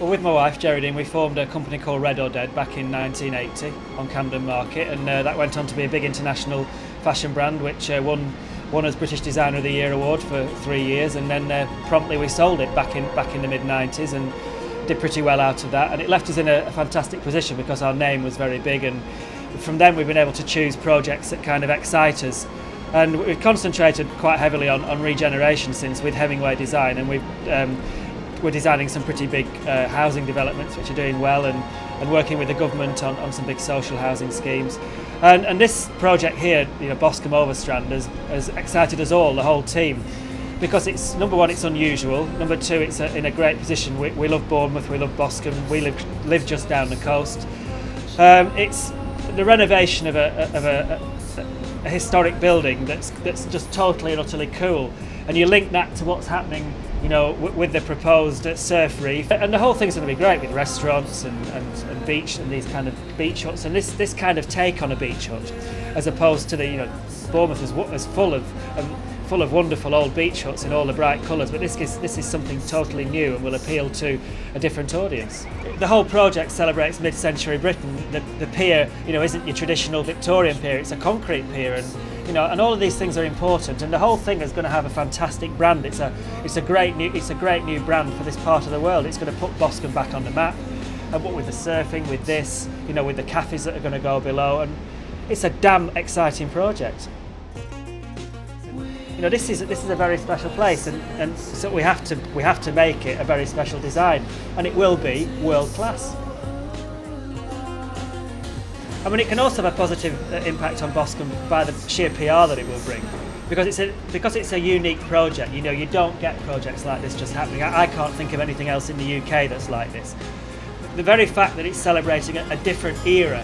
Well, with my wife Geraldine, we formed a company called Red or Dead back in 1980 on Camden Market, and that went on to be a big international fashion brand which won us British Designer of the Year award for 3 years, and then promptly we sold it back in the mid-90s and did pretty well out of that, and it left us in a fantastic position because our name was very big, and from then we've been able to choose projects that kind of excite us. And we've concentrated quite heavily on regeneration since with Hemingway Design, and we're designing some pretty big housing developments which are doing well, and working with the government on some big social housing schemes. And this project here, Boscombe Overstrand, has excited us all, the whole team, because it's, number one, it's unusual. Number two, it's in a great position. We love Bournemouth, we love Boscombe, we live just down the coast. It's the renovation of a historic building that's just totally and utterly cool, and you link that to what's happening with the proposed surf reef, and the whole thing's going to be great with restaurants and beach and these kind of beach huts, and this kind of take on a beach hut, as opposed to the Bournemouth is full of wonderful old beach huts in all the bright colours, but this is something totally new and will appeal to a different audience. The whole project celebrates mid-century Britain. The pier, isn't your traditional Victorian pier; it's a concrete pier, and all of these things are important. And the whole thing is going to have a fantastic brand. It's a great new brand for this part of the world. It's going to put Boscombe back on the map. And what with the surfing, with this, with the cafes that are going to go below, and it's a damn exciting project. This is a very special place, and so we have to make it a very special design, and it will be world class. I mean, it can also have a positive impact on Boscombe by the sheer PR that it will bring, because it's a unique project. You don't get projects like this just happening. I can't think of anything else in the UK that's like this. The very fact that it's celebrating a different era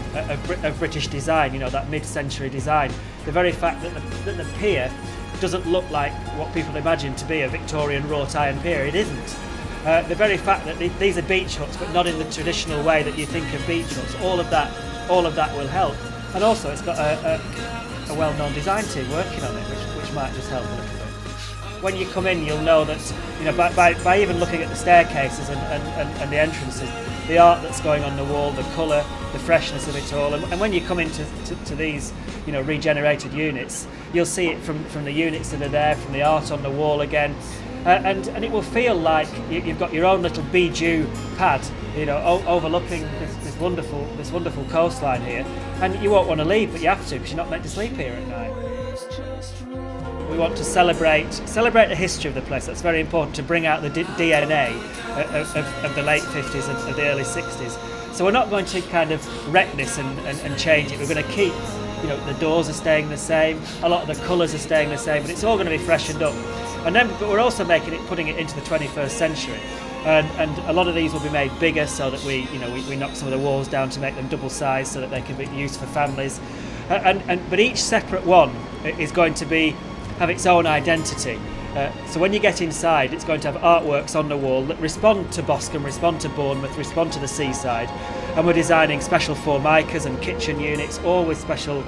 of British design, that mid-century design, the very fact that the pier doesn't look like what people imagine to be a Victorian wrought iron pier. It isn't. The very fact that these are beach huts, but not in the traditional way that you think of beach huts, all of that will help. And also it's got a well-known design team working on it, which might just help a little bit. When you come in, you'll know that by even looking at the staircases and the entrances, the art that's going on the wall, the colour, the freshness of it all, and when you come into these regenerated units, you'll see it from the units that are there, from the art on the wall again, and it will feel like you've got your own little bijou pad, overlooking this wonderful coastline here, and you won't want to leave, but you have to, because you're not meant to sleep here at night. We want to celebrate the history of the place. That's very important, to bring out the DNA of the late 50s and of the early 60s. So we're not going to kind of wreck this and change it. We're going to keep, the doors are staying the same, a lot of the colours are staying the same, but it's all going to be freshened up. But we're also putting it into the 21st century. And a lot of these will be made bigger, so that we knock some of the walls down to make them double size, so that they can be used for families. But each separate one is going to have its own identity. So when you get inside, it's going to have artworks on the wall that respond to Boscombe, respond to Bournemouth, respond to the seaside. And we're designing special formicas and kitchen units, all with special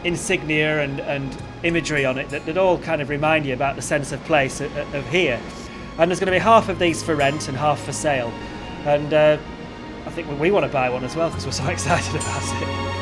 insignia and imagery on it that all kind of remind you about the sense of place of here. And there's going to be half of these for rent and half for sale. And I think we want to buy one as well, because we're so excited about it.